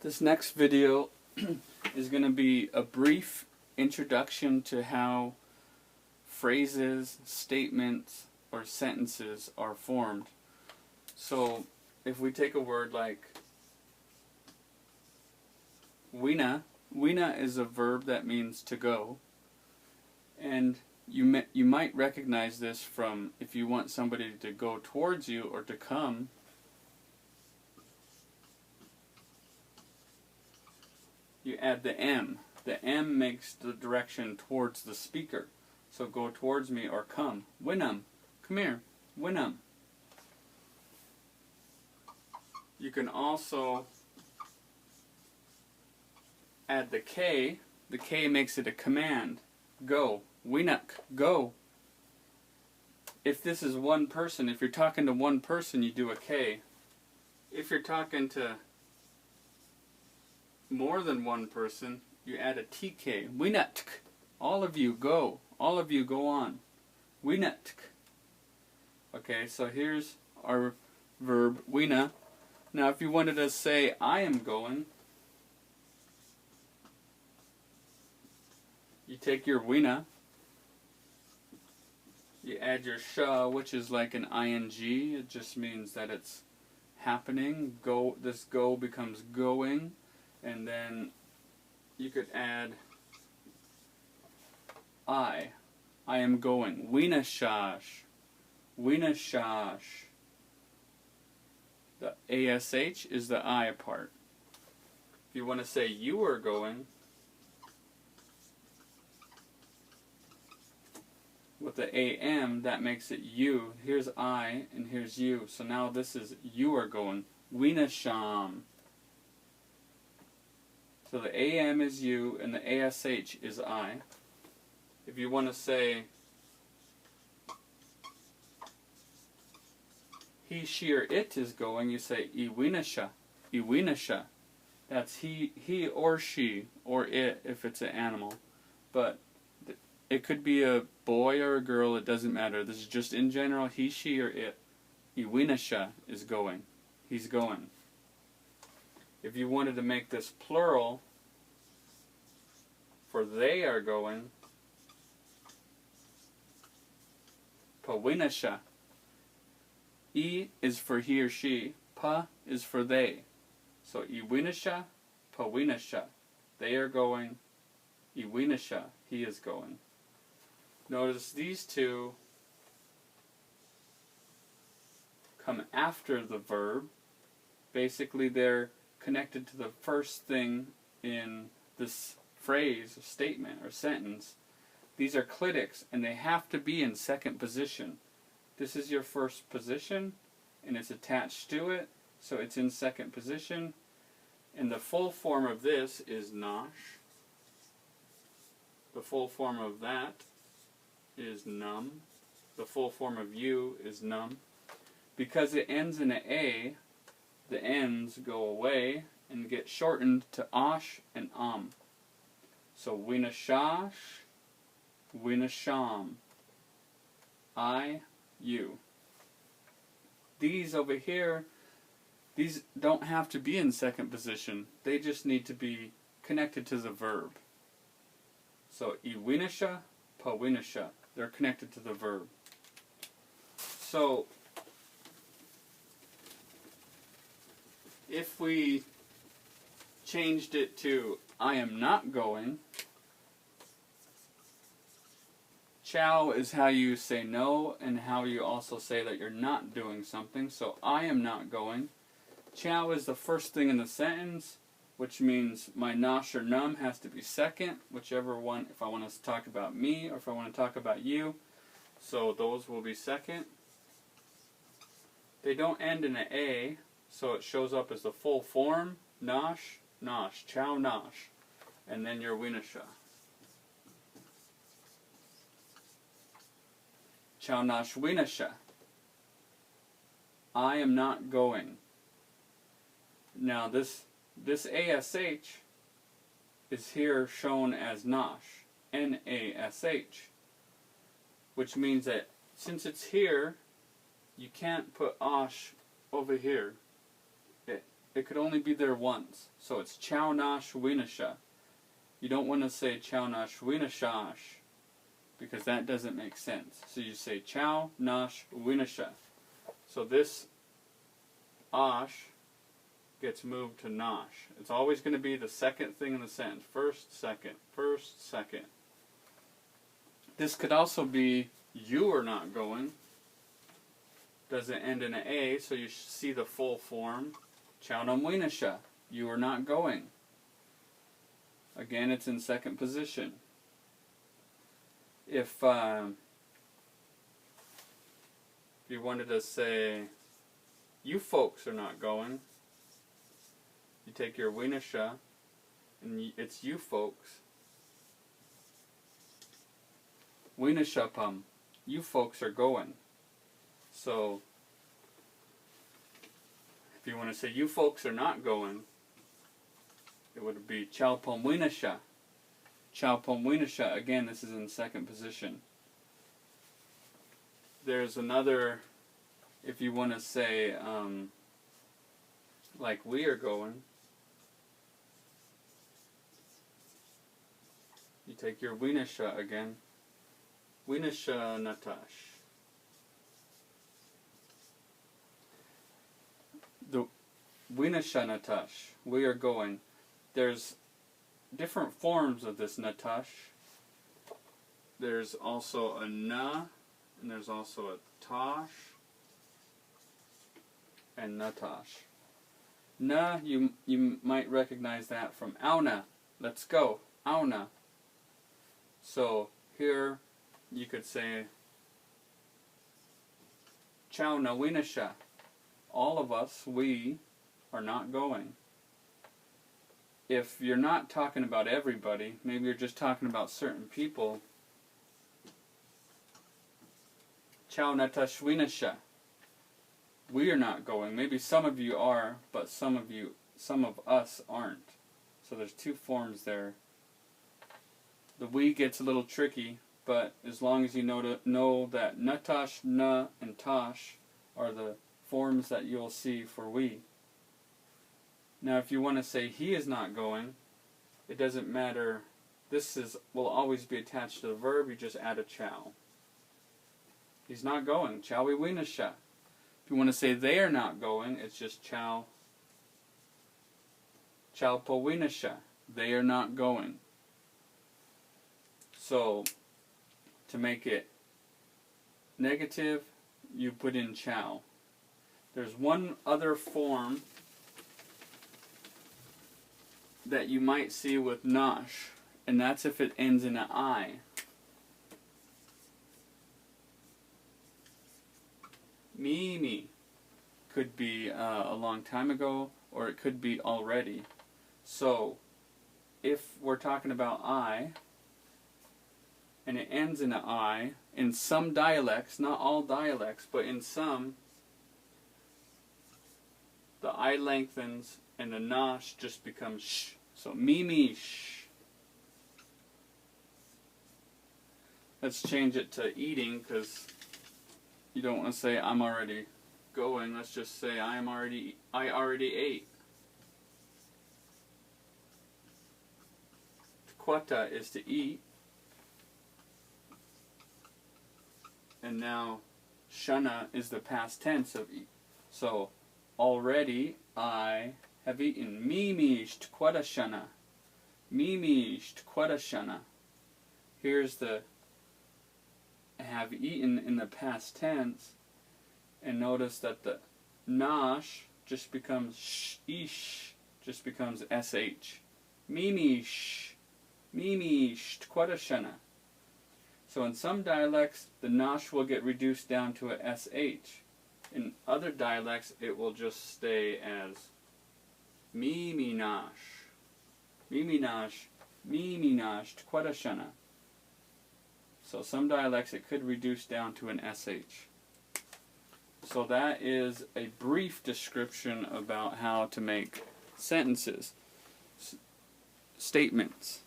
This next video is going to be a brief introduction to how phrases, statements, or sentences are formed. So if we take a word like wina is a verb that means to go, and you might recognize this from if you want somebody to go towards you or to come. You add the M. The M makes the direction towards the speaker. So go towards me or come. Winam. Come here. Winam. You can also add the K. The K makes it a command. Go. Winak. Go. If this is one person, if you're talking to one person, you do a K. If you're talking to more than one person, you add a TK. Winatk. All of you go. All of you go on. Winatk. Okay, so here's our verb wina. Now if you wanted to say I am going, you take your wina, you add your sha, which is like an ing. It just means that it's happening. Go. This go becomes going. And then you could add I am going. Wina shash. Wina shash. The ASH is the I part. If you want to say you are going, with the AM, that makes it you. Here's I and here's you. So now this is you are going. Wina sham. So the AM is you and the ASH is I. If you want to say he, she, or it is going, you say iwinasha. Iwinasha. That's he or she, or it if it's an animal. But it could be a boy or a girl, it doesn't matter. This is just in general, he, she, or it. Iwinasha is going. He's going. If you wanted to make this plural, for they are going, pawinasha. E is for he or she, pa is for they. So iwinasha, pawinasha. They are going, iwinasha, he is going. Notice these two come after the verb. Basically they're connected to the first thing in this phrase, or statement, or sentence. These are clitics, and they have to be in second position. This is your first position, and it's attached to it, so it's in second position. And the full form of this is nosh. The full form of that is num. The full form of you is num. Because it ends in an A, the ends go away and get shortened to osh and So winashash, winasham. I, you. These over here, these don't have to be in second position. They just need to be connected to the verb. So iwinasha, pawinasha. They're connected to the verb. So if we changed it to I am not going, chow is how you say no and how you also say that you're not doing something. So I am not going. Chow is the first thing in the sentence, which means my nosh or num has to be second, whichever one, if I want to talk about me or if I want to talk about you. So those will be second. They don't end in an A, so it shows up as the full form, nosh, nosh, chow nosh, and then your winasha. Chow nosh winasha. I am not going. Now this ASH is here shown as nosh, N-A-S-H, which means that since it's here, you can't put osh over here. it could only be there once. So it's chow na shwinasha. You don't want to say chow na shwinashash, because that doesn't make sense. So you say chow na shwinasha. So this ash gets moved to nosh. It's always going to be the second thing in the sentence. First, second, first, second. This could also be you are not going. Doesn't end in an A, so you see the full form. Chow na mwinasha. You are not going. Again, it's in second position. If you wanted to say, you folks are not going, you take your winasha, and it's you folks. Winashapam, you folks are going. So, if you want to say, you folks are not going, it would be chalpam winasha. Chalpam winasha, again, this is in second position. There's another, if you want to say, like we are going, you take your winasha again. Winasha natash. The winasha natash, we are going. There's different forms of this natash. There's also a na, and there's also a tash, and natash. Na, you might recognize that from auna. Let's go, auna. So here you could say chow na winasha. All of us, we, are not going. If you're not talking about everybody, maybe you're just talking about certain people, chow na tashwinasha. We are not going. Maybe some of you are, but some of us aren't. So there's two forms there. The we gets a little tricky, but as long as you know that natash, na, and tash are the forms that you'll see for we. Now if you want to say he is not going, it doesn't matter. This will always be attached to the verb, you just add a chow. He's not going. Chowi winasha. If you want to say they are not going, it's just chow. Chow po winasha. They are not going. So, to make it negative, you put in chow. There's one other form that you might see with nosh, and that's if it ends in an I. Me could be a long time ago, or it could be already. So, if we're talking about I, and it ends in an I, in some dialects, not all dialects, but in some, the I lengthens and the nosh just becomes sh. So, me sh. Let's change it to eating, because you don't want to say I'm already going. Let's just say I already ate. Kwata is to eat. And now shana is the past tense of eat. So already I have eaten. Mimisht kwata shana. Mimisht kwata shana. Here's the have eaten in the past tense, and notice that the nash just becomes ish, just becomes sh. Mimish, mimisht kwatashana. So in some dialects, the nash will get reduced down to a sh. In other dialects, it will just stay as miminash, miminash, miminash kwatashana. So some dialects it could reduce down to an sh. So that is a brief description about how to make sentences, statements.